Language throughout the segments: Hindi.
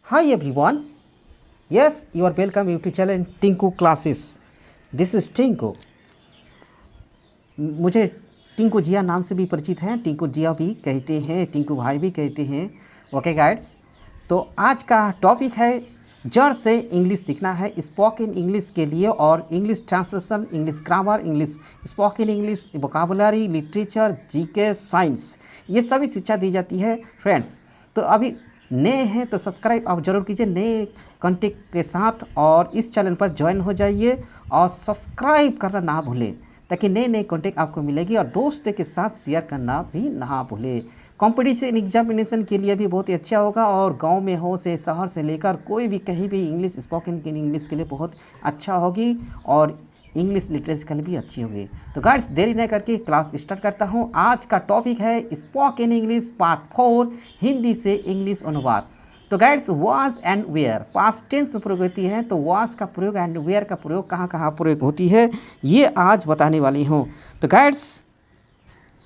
Hi everyone. Yes, you are welcome YouTube channel Tinku classes. This is Tinku. मुझे टिंकू जिया नाम से भी परिचित हैं, टिंकू जिया भी कहते हैं, टिंकू भाई भी कहते हैं. ओके गाइड्स, तो आज का टॉपिक है जड़ से इंग्लिश सीखना है स्पोकन इंग्लिश के लिए, और English translation, English grammar, English spoken English, vocabulary, literature, GK, science, ये सभी शिक्षा दी जाती है फ्रेंड्स. तो अभी नए हैं तो सब्सक्राइब आप ज़रूर कीजिए नए कंटेंट के साथ, और इस चैनल पर ज्वाइन हो जाइए और सब्सक्राइब करना ना भूलें ताकि नए नए कंटेंट आपको मिलेगी, और दोस्तों के साथ शेयर करना भी ना भूलें. कंपटीशन एग्जामिनेशन के लिए भी बहुत ही अच्छा होगा, और गांव में हो से शहर से लेकर कोई भी कहीं भी इंग्लिश स्पोकन इंग्लिश के लिए बहुत अच्छा होगी, और इंग्लिश लिटरेचर के लिए भी अच्छी होगी. तो गाइड्स, देरी न करके क्लास स्टार्ट करता हूं. आज का टॉपिक है स्पोकन इंग्लिश पार्ट 4, हिंदी से इंग्लिश अनुवाद. तो guides, was and were past tense में प्रयोग होती है, तो वाज का प्रयोग एंड वेयर का प्रयोग कहाँ कहाँ प्रयोग होती है ये आज बताने वाली हूँ. तो गाइड्स,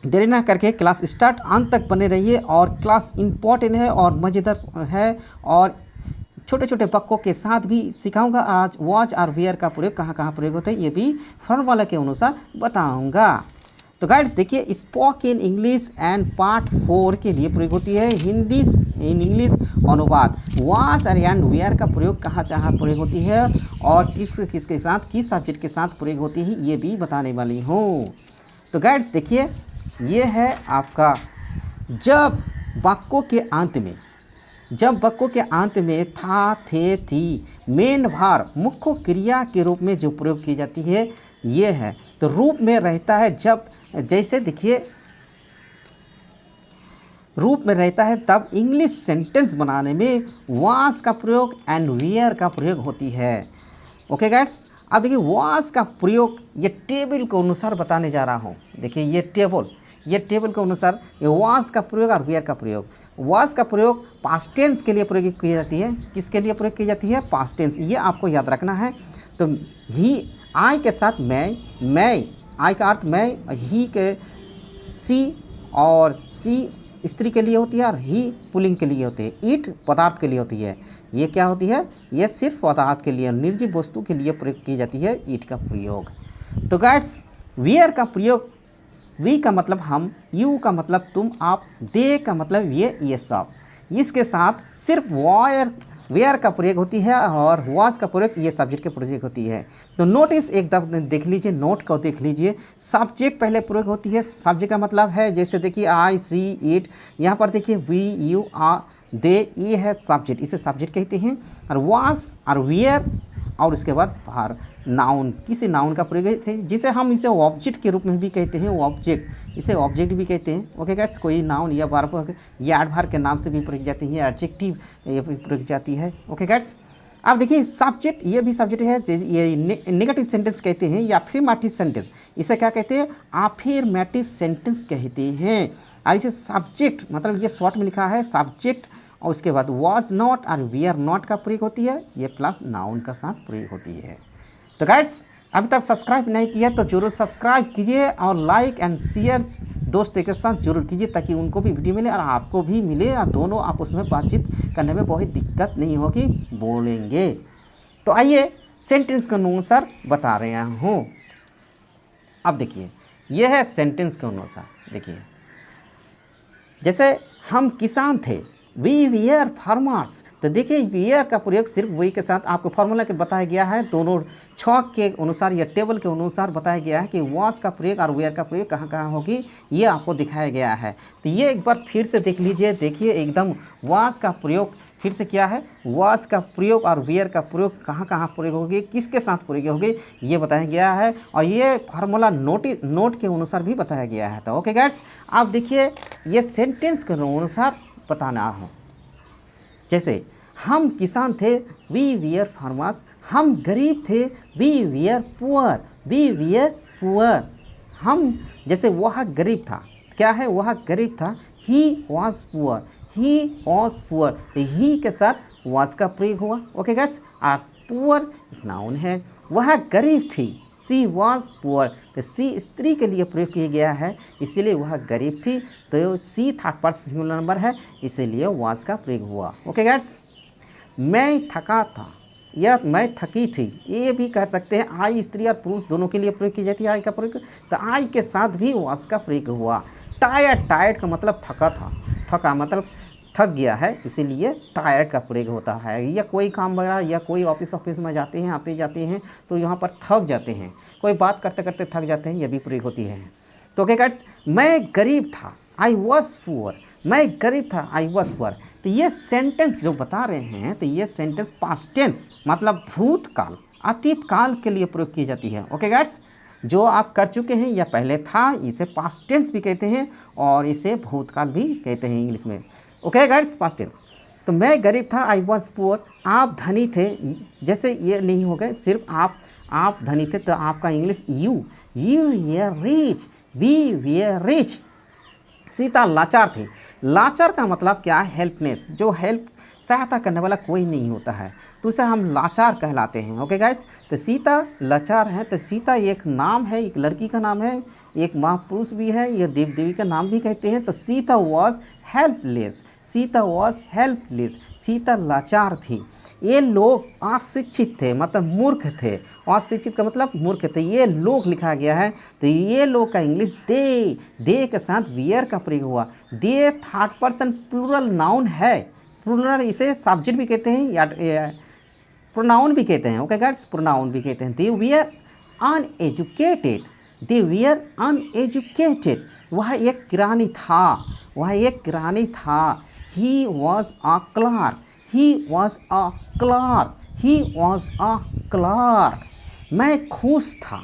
देरी ना करके क्लास स्टार्ट अंत तक बने रहिए, और क्लास इम्पॉर्टेंट है और मज़ेदार है, और छोटे छोटे वाक्यों के साथ भी सिखाऊंगा. आज वॉच और वेयर का प्रयोग कहाँ कहाँ प्रयोग होता है ये भी फॉर्मूला के अनुसार बताऊंगा. तो गाइड्स देखिए, स्पोकन इंग्लिश एंड पार्ट 4 के लिए प्रयोग होती है हिंदी इन इंग्लिश अनुवाद. वॉच और एंड वेयर का प्रयोग कहाँ कहाँ प्रयोग होती है, और किसके साथ, किस सब्जेक्ट के साथ प्रयोग होती है ये भी बताने वाली हूँ. तो गाइड्स देखिए, ये है आपका जब वाक्यों के अंत में था, थे, थी, मेन भार मुख्य क्रिया के रूप में जो प्रयोग की जाती है ये है. तो रूप में रहता है जब, जैसे देखिए रूप में रहता है तब इंग्लिश सेंटेंस बनाने में वाज का प्रयोग एंड वेयर का प्रयोग होती है. ओके गाइड्स, अब देखिए वाज का प्रयोग ये टेबल के अनुसार बताने जा रहा हूँ. देखिए ये टेबल के अनुसार ये वाज का प्रयोग और वेयर का प्रयोग. वाज का प्रयोग पास्ट टेंस के लिए प्रयोग की जाती है. किसके लिए प्रयोग की जाती है? Past tense. ये आपको याद रखना है. तो ही आई के साथ मैं आई का अर्थ मैं, ही के सी, और सी स्त्री के लिए होती है, और ही पुल्लिंग के लिए होती है. ईट पदार्थ के लिए होती है. ये क्या होती है? ये सिर्फ पदार्थ के लिए, निर्जीव वस्तु के लिए प्रयोग की जाती है ईट का प्रयोग. तो गाइड्स, वेयर का प्रयोग, वी का मतलब हम, यू का मतलब तुम आप, दे का मतलब ये सब. इसके साथ सिर्फ वेयर का प्रयोग होती है, और वाज का प्रयोग ये सब्जेक्ट के प्रयोग होती है. तो नोटिस एक दफ़ा देख लीजिए, नोट को देख लीजिए. सब्जेक्ट पहले प्रयोग होती है. सब्जेक्ट का मतलब है, जैसे देखिए आई, सी, इट. यहाँ पर देखिए वी, यू, आ, दे, ये है सब्जेक्ट, इसे सब्जेक्ट कहते हैं. और वाज और वेयर, और उसके बाद भार नाउन, किसी नाउन का प्रयोग है जिसे हम इसे ऑब्जेक्ट के रूप में भी कहते हैं. ऑब्जेक्ट, इसे ऑब्जेक्ट भी कहते हैं. ओके गाइड्स, कोई नाउन या वर्ब या एडवर्ब के नाम से भी प्रयोग जाती है, एडजेक्टिव ये भी प्रयोग जाती है. ओके गाइड्स, अब देखिए सब्जेक्ट, ये भी सब्जेक्ट है. ये नेगेटिव सेंटेंस कहते हैं या अफर्मेटिव सेंटेंस. इसे क्या कहते हैं? अफर्मेटिव सेंटेंस कहते हैं. और इसे सब्जेक्ट मतलब ये शॉर्ट में लिखा है सब्जेक्ट, और उसके बाद वाज नॉट और वेयर नॉट का प्रयोग होती है, ये प्लस नाउन का साथ प्रयोग होती है. तो गाइड्स, अभी तक सब्सक्राइब नहीं किया तो जरूर सब्सक्राइब कीजिए, और लाइक एंड शेयर दोस्तों के साथ जरूर कीजिए ताकि उनको भी वीडियो मिले और आपको भी मिले, और दोनों आपस में बातचीत करने में बहुत दिक्कत नहीं होगी, बोलेंगे. तो आइए सेंटेंस के अनुसार बता रहे हूँ. अब देखिए, यह है सेंटेंस के अनुसार. देखिए, जैसे हम किसान थे, वी वियर फार्मर्स. तो देखिए वियर का प्रयोग सिर्फ वी के साथ आपको फॉर्मूला के बताया गया है. दोनों छौक के अनुसार या टेबल के अनुसार बताया गया है कि वाज का प्रयोग और वेयर का प्रयोग कहाँ कहाँ होगी, ये आपको दिखाया गया है. तो ये एक बार फिर से देख लीजिए. देखिए एकदम वाज का प्रयोग फिर से क्या है, वाज का प्रयोग और वेयर का प्रयोग कहाँ कहाँ प्रयोग होगी, किसके साथ प्रयोग होगी, ये बताया गया है. और ये फार्मूला नोट के अनुसार भी बताया गया है. तो ओके गाइड्स, आप देखिए ये सेंटेंस के अनुसार बताना हो. जैसे हम किसान थे, वी वियर फार्मर्स. हम गरीब थे, वी वियर पुअर. हम, जैसे वह गरीब था, क्या है, वह गरीब था. He was poor. तो ही के साथ वॉज का प्रयोग हुआ. ओके गाइस, और पुअर एक नाउन है. वह गरीब थी, सी वॉज पुअर. तो सी स्त्री के लिए प्रयोग किया गया है, इसीलिए वह गरीब थी. तो सी थर्ड पर्सन सिंगुलर नंबर है, इसीलिए वॉज का प्रयोग हुआ. ओके गाइस, मैं थका था या मैं थकी थी, ये भी कह सकते हैं। आई स्त्री और पुरुष दोनों के लिए प्रयोग की जाती है आई का प्रयोग, तो आई के साथ भी वाज का प्रयोग हुआ। टायर्ड, टायर्ड का मतलब थका था, थका मतलब थक गया है, इसीलिए टायर्ड का प्रयोग होता है। या कोई काम वगैरह या कोई ऑफिस में जाते हैं, आते जाते हैं तो यहाँ पर थक जाते हैं, कोई बात करते करते थक जाते हैं, यह भी प्रयोग होती है। तो ओके गाइस, मैं गरीब था, आई वॉज पुअर, मैं गरीब था, आई वॉज पुअर। तो ये सेंटेंस जो बता रहे हैं, तो ये सेंटेंस पास्ट टेंस मतलब भूतकाल, अतीत काल के लिए प्रयोग की जाती है। ओके गाइस, जो आप कर चुके हैं या पहले था, इसे पास्ट टेंस भी कहते हैं और इसे भूतकाल भी कहते हैं इंग्लिश में। Okay guys, past tense. तो मैं गरीब था, आई वॉज पुअर, आप धनी थे, जैसे ये नहीं हो गए सिर्फ आप धनी थे, तो आपका English you were rich, we were rich. Sita लाचार थी, लाचार का मतलब क्या है? हेल्पनेस, जो हेल्प सहायता करने वाला कोई नहीं होता है, तो उसे हम लाचार कहलाते हैं। ओके गाइस, तो सीता लाचार है, तो सीता एक नाम है, एक लड़की का नाम है, एक महापुरुष भी है, ये देव देवी का नाम भी कहते हैं। तो Sita was helpless, Sita was helpless, Sita लाचार थी। ये लोग अशिक्षित थे, मतलब मूर्ख थे, अशिक्षित का मतलब मूर्ख थे, ये लोग लिखा गया है। तो ये लोग का इंग्लिश दे के साथ वियर का प्रयोग हुआ। They third person plural noun है, प्लूरल इसे सब्जेक्ट भी कहते हैं या प्रोनाउन भी कहते हैं। ओके गाइस, प्रोनाउन भी कहते हैं। They were uneducated, they were uneducated, वह एक किरानी था, वह एक किरानी था। He was a clerk, he was a clerk, he was a clerk। मैं खुश था,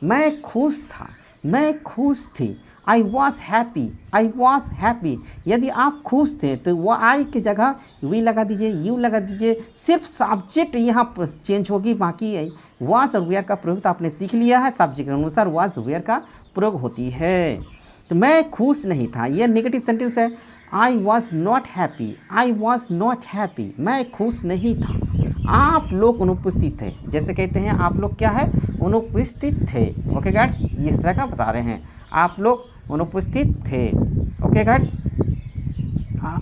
मैं खुश था, मैं खुश थी। I was happy, I was happy। यदि आप खुश थे तो वह आई की जगह वी लगा दीजिए, यू लगा दीजिए, सिर्फ सब्जेक्ट यहाँ पर चेंज होगी, बाकी was और वेयर का प्रयोग तो आपने सीख लिया है, सब्जेक्ट के अनुसार was वेयर का प्रयोग होती है। तो मैं खुश नहीं था, यह नेगेटिव सेंटेंस है। I was not happy, I was not happy, मैं खुश नहीं था। आप लोग अनुपस्थित थे, जैसे कहते हैं आप लोग क्या है? अनुपस्थित थे। ओके गाइड्स, इस तरह का बता रहे हैं, आप लोग अनुपस्थित थे। ओके गाइड्स,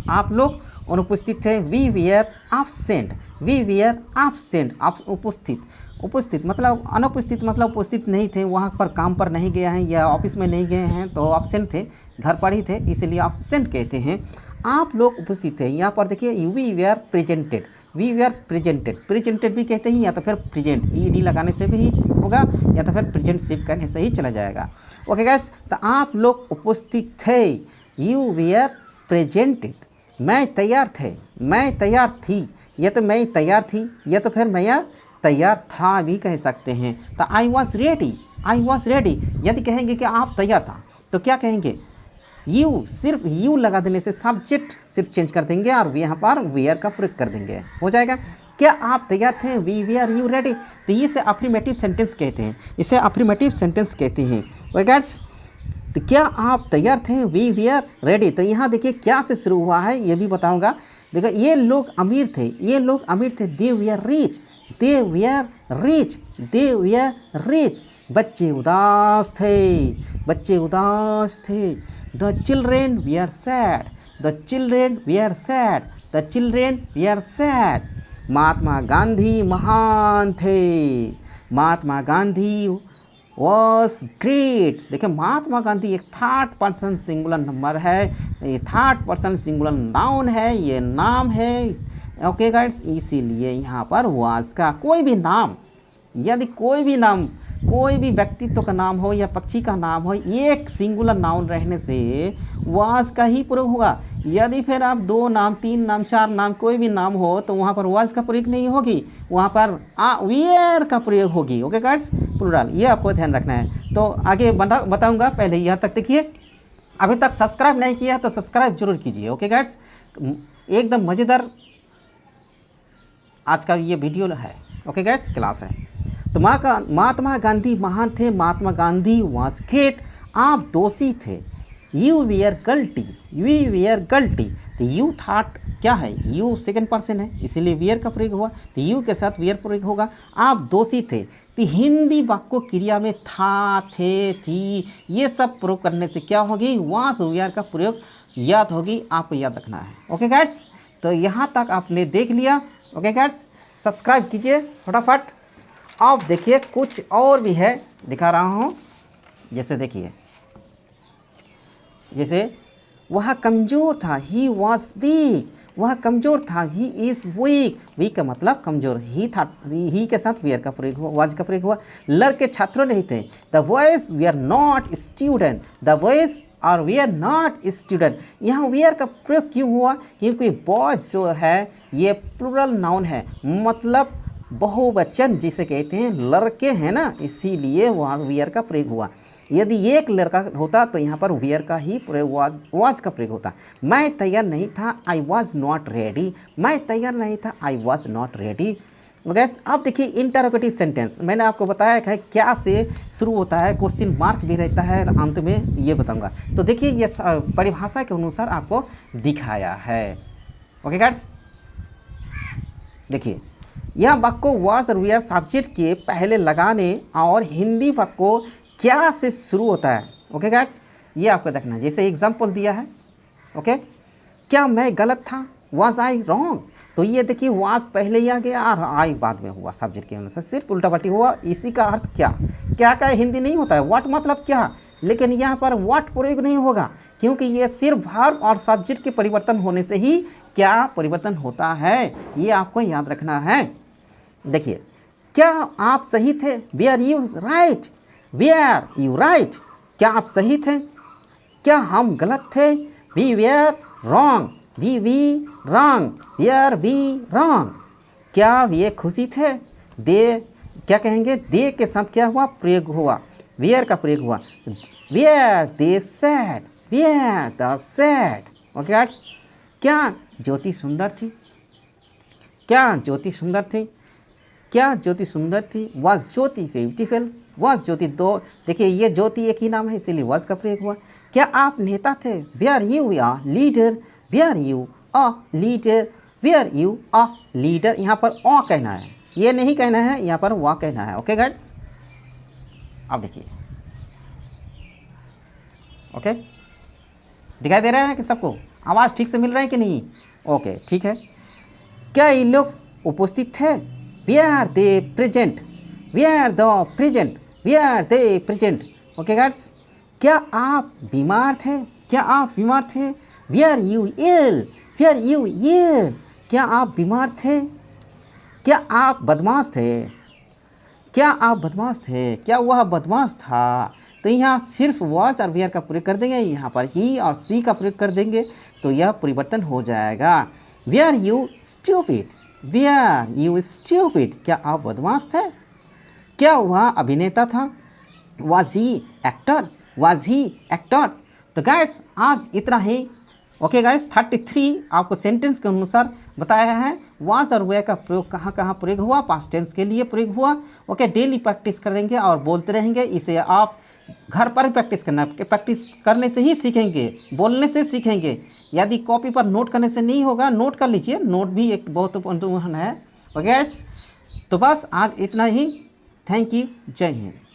आप लोग अनुपस्थित थे। We were absent, we were absent, उपस्थित, उपस्थित मतलब अनुपस्थित मतलब उपस्थित नहीं थे, वहाँ पर काम पर नहीं गए हैं या ऑफिस में नहीं गए हैं, तो एब्सेंट थे, घर पर ही थे, इसलिए एब्सेंट कहते हैं। आप लोग उपस्थित थे। यहाँ पर देखिए we were presented, we were presented, presented भी कहते हैं या तो फिर प्रेजेंट ईडी लगाने से भी होगा या तो फिर प्रेजेंटशिप करने से ही चला जाएगा। ओके गाइस, तो आप लोग उपस्थित थे। यू वेयर प्रेजेंटेड, मैं तैयार थे, मैं तैयार थी, या तो मैं तैयार थी या तो फिर मैं तैयार था भी कह सकते हैं। तो I was ready, I was ready. यदि कहेंगे कि आप तैयार था तो क्या कहेंगे? यू, सिर्फ यू लगा देने से सब्जेक्ट सिर्फ चेंज कर देंगे और यहाँ पर वेयर का प्रयोग कर देंगे, हो जाएगा। क्या आप तैयार थे? We were you ready. तो इसे अफर्मेटिव सेंटेंस कहते हैं, इसे अफर्मेटिव सेंटेंस कहते हैं। गाइस, तो क्या आप तैयार थे? We were ready. तो यहाँ देखिए क्या से शुरू हुआ है ये भी बताऊंगा। देखो ये लोग अमीर थे, ये लोग अमीर थे। They were rich, they were rich, they were rich. बच्चे उदास थे, बच्चे उदास थे। The children were sad, the children were sad, the children were sad. Mahatma Gandhi महान थे, महात्मा गांधी वॉज ग्रेट। देखिए महात्मा गांधी एक थर्ड पर्सन सिंगुलर नंबर है, ये थर्ड पर्सन सिंगुलर नाउन है, ये नाम है। ओके गाइड्स, इसीलिए यहाँ पर वाज का कोई भी नाम, यदि कोई भी नाम, कोई भी व्यक्तित्व का नाम हो या पक्षी का नाम हो, एक सिंगुलर नाउन रहने से वाज का ही प्रयोग होगा। यदि फिर आप दो नाम, तीन नाम, चार नाम, कोई भी नाम हो तो वहाँ पर वाज का प्रयोग नहीं होगी, वहाँ पर वेयर का प्रयोग होगी। ओके गाइड्स, प्लूरल, ये आपको ध्यान रखना है। तो आगे बताऊँगा, पहले यहाँ तक देखिए। अभी तक सब्सक्राइब नहीं किया तो सब्सक्राइब जरूर कीजिए। ओके गाइड्स, एकदम मज़ेदार आज का ये वीडियो है। ओके गाइड्स, क्लास है। तो महात्मा गांधी महान थे, महात्मा गांधी वाज ग्रेट। आप दोषी थे। You were guilty, we were guilty. तो यू थॉट क्या है? यू सेकंड पर्सन है, इसीलिए वेयर का प्रयोग हुआ, तो यू के साथ वेयर प्रयोग होगा। आप दोषी थे। तो हिंदी वाक्य क्रिया में था, थे, थी, ये सब प्रयोग करने से क्या होगी? वाज वेयर का प्रयोग याद होगी, आपको याद रखना है। ओके गाइड्स, तो यहाँ तक आपने देख लिया। ओके गाइड्स, सब्सक्राइब कीजिए फटाफट। अब देखिए कुछ और भी है, दिखा रहा हूँ। जैसे देखिए, जैसे वह कमज़ोर था, ही वॉज वीक, वह कमज़ोर था, ही इज़ वीक, वीक का मतलब कमज़ोर, ही था, ही के साथ वेयर का प्रयोग हुआ, वाज का प्रयोग हुआ। लड़के छात्रों नहीं थे, the boys we are not student, the boys और वी आर नॉट स्टूडेंट। यहाँ वेयर का प्रयोग क्यों हुआ? क्योंकि बॉयज़ जो है ये प्लूरल नाउन है, मतलब बहुवचन जिसे कहते हैं, लड़के हैं ना, इसीलिए वहाँ वेयर का प्रयोग हुआ। यदि एक लड़का होता तो यहाँ पर वेयर का ही प्रयोग, वाज का प्रयोग होता। मैं तैयार नहीं था, आई वॉज नॉट रेडी, मैं तैयार नहीं था, I was not ready. Gas अब देखिए इंटरोगेटिव सेंटेंस, मैंने आपको बताया है क्या से शुरू होता है, क्वेश्चन मार्क भी रहता है अंत में, ये बताऊंगा। तो देखिए ये परिभाषा के अनुसार आपको दिखाया है। ओके गाइस, देखिए यह वाक्य को वॉज और वेयर सब्जेक्ट के पहले लगाने और हिंदी वाक्य को क्या से शुरू होता है। ओके गाइस, ये आपको देखना है। जैसे एग्जाम्पल दिया है, ओके, क्या मैं गलत था, वॉज आई रॉन्ग, तो ये देखिए वाज पहले ही आ गया और आई बाद में हुआ सब्जेक्ट के अनुसार, सिर्फ उल्टा पलटी हुआ। इसी का अर्थ क्या क्या का हिंदी नहीं होता है, व्हाट मतलब क्या, लेकिन यहाँ पर व्हाट प्रयोग नहीं होगा, क्योंकि ये सिर्फ वर्ब और सब्जेक्ट के परिवर्तन होने से ही क्या परिवर्तन होता है, ये आपको याद रखना है। देखिए, क्या आप सही थे, were you right, were you right, क्या आप सही थे, क्या हम गलत थे, we were wrong, we wrong, were we wrong, क्या वे खुशी थे, दे, क्या कहेंगे, दे के साथ क्या हुआ प्रयोग हुआ, वेयर का प्रयोग हुआ, were they sad, were the sad. Okay guys, क्या ज्योति सुंदर थी, क्या ज्योति सुंदर थी, क्या ज्योति सुंदर थी, वाज ज्योति ब्यूटीफुल, वाज ज्योति, दो देखिए ये ज्योति एक ही नाम है इसीलिए वाज का प्रयोग हुआ। क्या आप नेता थे, were you a leader, were you a leader, were you a leader, यहाँ पर अ कहना है, ये नहीं कहना है, यहाँ पर वाह कहना है। ओके गाइड्स, अब देखिए, ओके दिखाई दे रहा है ना कि सबको आवाज़ ठीक से मिल रहा है कि नहीं? ओके ठीक है। क्या ये लोग उपस्थित थे, were they present, were the present, were they present. Okay guides, क्या आप बीमार थे, क्या आप बीमार थे, were you ill, were you ill, क्या आप बीमार थे, क्या आप बदमाश थे, क्या आप बदमाश थे, क्या वह बदमाश था। तो यहाँ सिर्फ वॉज और वेयर का प्रयोग कर देंगे, यहाँ पर ही और सी का प्रयोग कर देंगे तो यह परिवर्तन हो जाएगा। Were you stupid, were you stupid, क्या आप बदमाश थे, क्या वह अभिनेता था, was he actor, was he actor. तो गाइस आज इतना ही। ओके गाइस, 33 आपको सेंटेंस के अनुसार बताया है वाज और वेयर का प्रयोग कहाँ कहाँ प्रयोग हुआ, पास्ट टेंस के लिए प्रयोग हुआ। ओके, डेली प्रैक्टिस करेंगे और बोलते रहेंगे, इसे आप घर पर प्रैक्टिस करना है, प्रैक्टिस करने से ही सीखेंगे, बोलने से सीखेंगे। यदि कॉपी पर नोट करने से नहीं होगा, नोट कर लीजिए, नोट भी एक बहुत महत्वपूर्ण है। ओके गाइस, तो बस आज इतना ही। थैंक यू, जय हिंद।